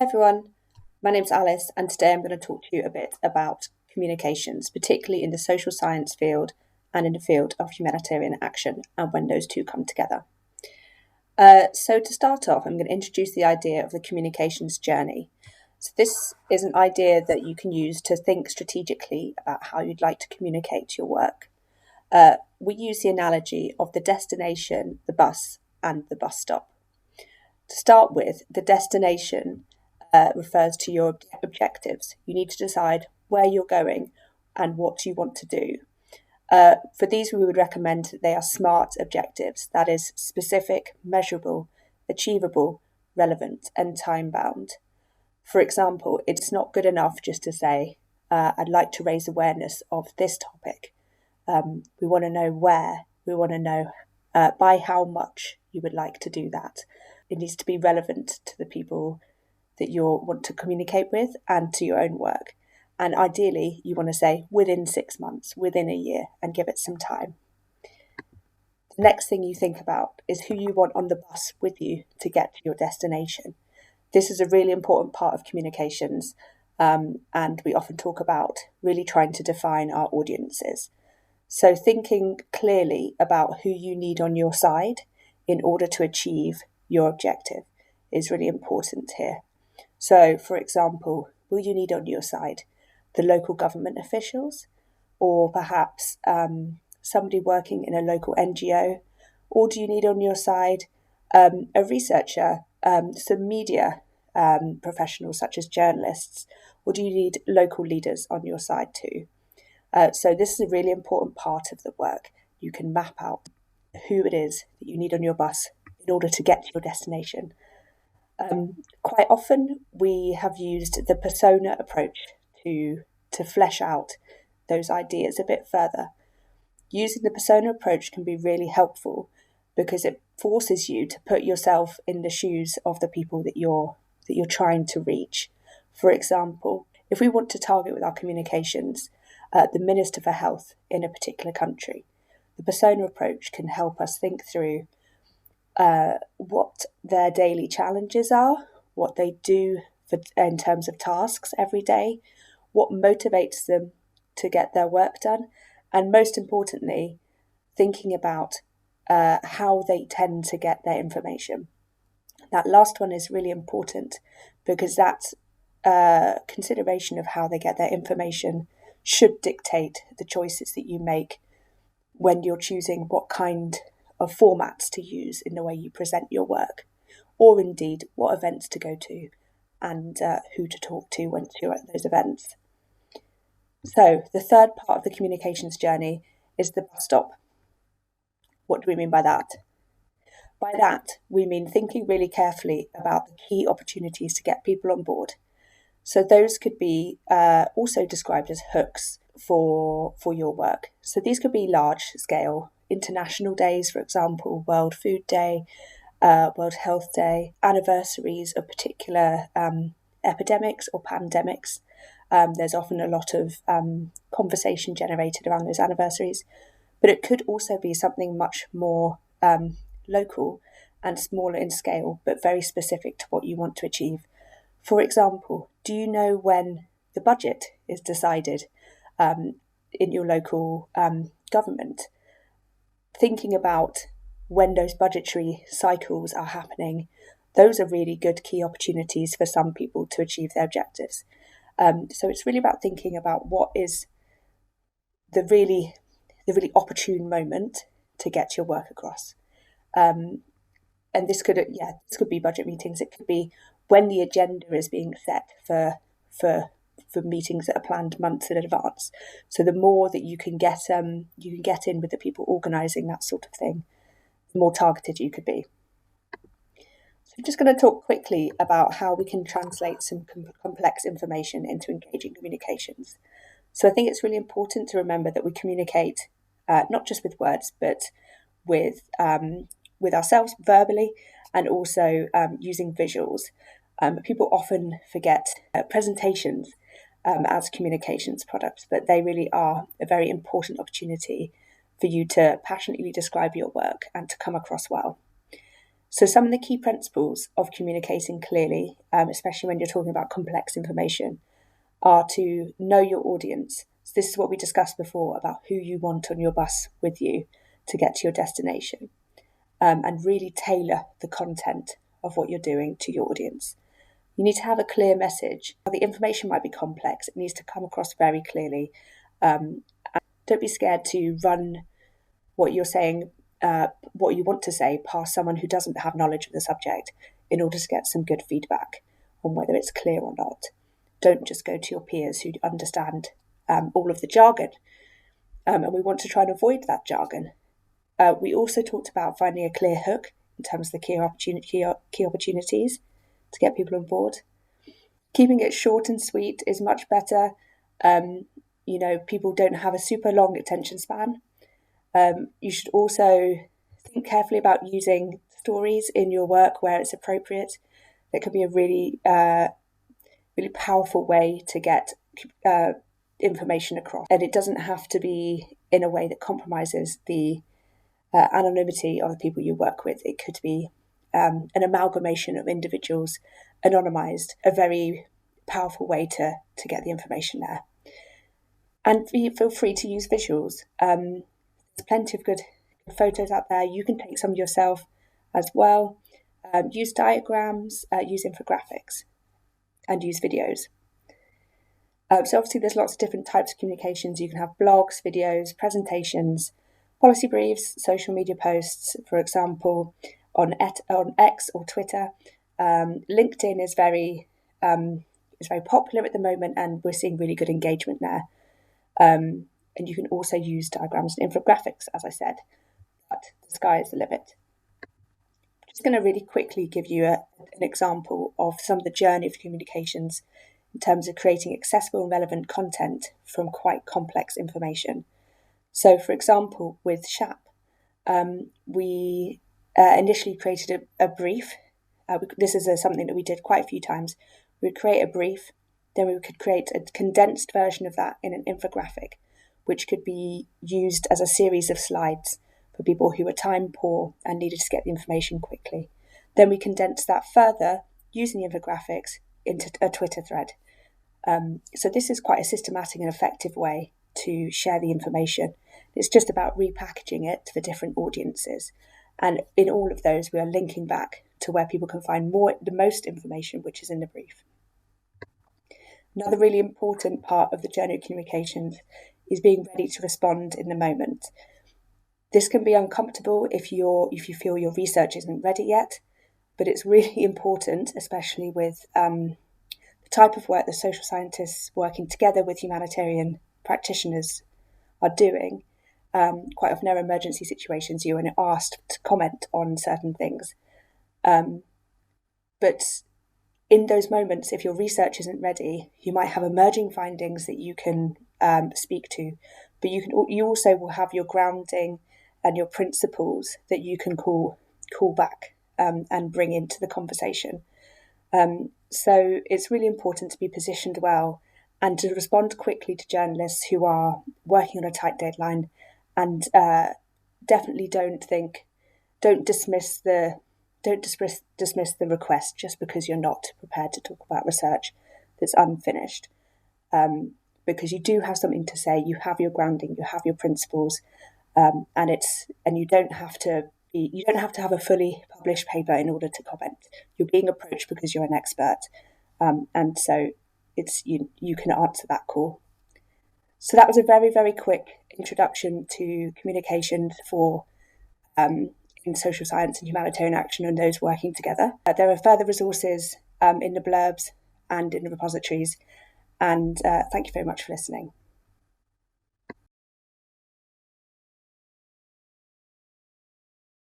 Hi everyone, my name's Alice, and today I'm going to talk to you a bit about communications, particularly in the social science field and in the field of humanitarian action, and when those two come together. So to start off, I'm going to introduce the idea of the communications journey. So this is an idea that you can use to think strategically about how you'd like to communicate your work. We use the analogy of the destination, the bus, and the bus stop. To start with, the destination refers to your objectives. You need to decide where you're going and what you want to do. For these, we would recommend that they are SMART objectives, that is, specific, measurable, achievable, relevant, and time-bound. For example, it's not good enough just to say, I'd like to raise awareness of this topic. We want to know where, we want to know by how much you would like to do that. It needs to be relevant to the people that you want to communicate with and to your own work. And ideally, you want to say within 6 months, within a year, and give it some time. The next thing you think about is who you want on the bus with you to get to your destination. This is a really important part of communications, and we often talk about really trying to define our audiences. So thinking clearly about who you need on your side in order to achieve your objective is really important here. So, for example, will you need on your side the local government officials, or perhaps somebody working in a local NGO, or do you need on your side a researcher, some media professionals such as journalists, or do you need local leaders on your side too? So this is a really important part of the work. You can map out who it is that you need on your bus in order to get to your destination. Quite often we have used the persona approach to flesh out those ideas a bit further. Using the persona approach can be really helpful because it forces you to put yourself in the shoes of the people that you're trying to reach. For example, if we want to target with our communications the Minister for Health in a particular country, the persona approach can help us think through what their daily challenges are, what they do in terms of tasks every day, what motivates them to get their work done, and most importantly, thinking about how they tend to get their information. That last one is really important because that consideration of how they get their information should dictate the choices that you make when you're choosing what kind of formats to use in the way you present your work, or indeed what events to go to and who to talk to once you're at those events. So the third part of the communications journey is the bus stop. What do we mean by that? By that, we mean thinking really carefully about the key opportunities to get people on board. So those could be also described as hooks for your work. So these could be large scale international days, for example, World Food Day, World Health Day, anniversaries of particular epidemics or pandemics. There's often a lot of conversation generated around those anniversaries, but it could also be something much more local and smaller in scale, but very specific to what you want to achieve. For example, do you know when the budget is decided in your local government? Thinking about when those budgetary cycles are happening, those are really good key opportunities for some people to achieve their objectives. So it's really about thinking about what is the really opportune moment to get your work across. And this could be budget meetings. It could be when the agenda is being set for meetings that are planned months in advance. So the more that you can get in with the people organising that sort of thing, the more targeted you could be. So I'm just going to talk quickly about how we can translate some complex information into engaging communications. So I think it's really important to remember that we communicate not just with words, but with ourselves verbally and also using visuals. People often forget presentations as communications products, but they really are a very important opportunity for you to passionately describe your work and to come across well. So some of the key principles of communicating clearly, especially when you're talking about complex information, are to know your audience. So this is what we discussed before about who you want on your bus with you to get to your destination, and really tailor the content of what you're doing to your audience. You need to have a clear message. The information might be complex. It needs to come across very clearly. Don't be scared to run what you're saying, what you want to say, past someone who doesn't have knowledge of the subject in order to get some good feedback on whether it's clear or not. Don't just go to your peers who understand all of the jargon. And we want to try and avoid that jargon. We also talked about finding a clear hook in terms of the key opportunities to get people on board. Keeping it short and sweet is much better. People don't have a super long attention span. You should also think carefully about using stories in your work where it's appropriate. That could be a really, really powerful way to get information across. And it doesn't have to be in a way that compromises the anonymity of the people you work with. It could be an amalgamation of individuals, anonymized, a very powerful way to get the information there. And feel free to use visuals. There's plenty of good photos out there. You can take some yourself as well. Use diagrams, use infographics, and use videos. So obviously there's lots of different types of communications. You can have blogs, videos, presentations, policy briefs, social media posts, for example, on X or Twitter. LinkedIn is very popular at the moment, and we're seeing really good engagement there. And you can also use diagrams and infographics, as I said, but the sky is the limit. I'm just going to really quickly give you an example of some of the journey of communications in terms of creating accessible and relevant content from quite complex information. So, for example, with SHAP, we initially created a brief. This is something that we did quite a few times. We would create a brief, then we could create a condensed version of that in an infographic, which could be used as a series of slides for people who were time poor and needed to get the information quickly. Then we condensed that further using the infographics into a Twitter thread. So this is quite a systematic and effective way to share the information. It's just about repackaging it for different audiences. And in all of those, we are linking back to where people can find the most information, which is in the brief. Another really important part of the journey of communications is being ready to respond in the moment. This can be uncomfortable if you feel your research isn't ready yet, but it's really important, especially with the type of work that social scientists working together with humanitarian practitioners are doing. Quite often, there are emergency situations. You are asked to comment on certain things, but in those moments, if your research isn't ready, you might have emerging findings that you can speak to, but you also will have your grounding and your principles that you can call back and bring into the conversation. So it's really important to be positioned well and to respond quickly to journalists who are working on a tight deadline, and definitely don't dismiss the request just because you're not prepared to talk about research that's unfinished, because you do have something to say. You have your grounding, you have your principles, and you don't have to have a fully published paper in order to comment. You're being approached because you're an expert, and so you can answer that call. So that was a very, very quick introduction to communication for in social science and humanitarian action and those working together. There are further resources in the blurbs and in the repositories, and thank you very much for listening.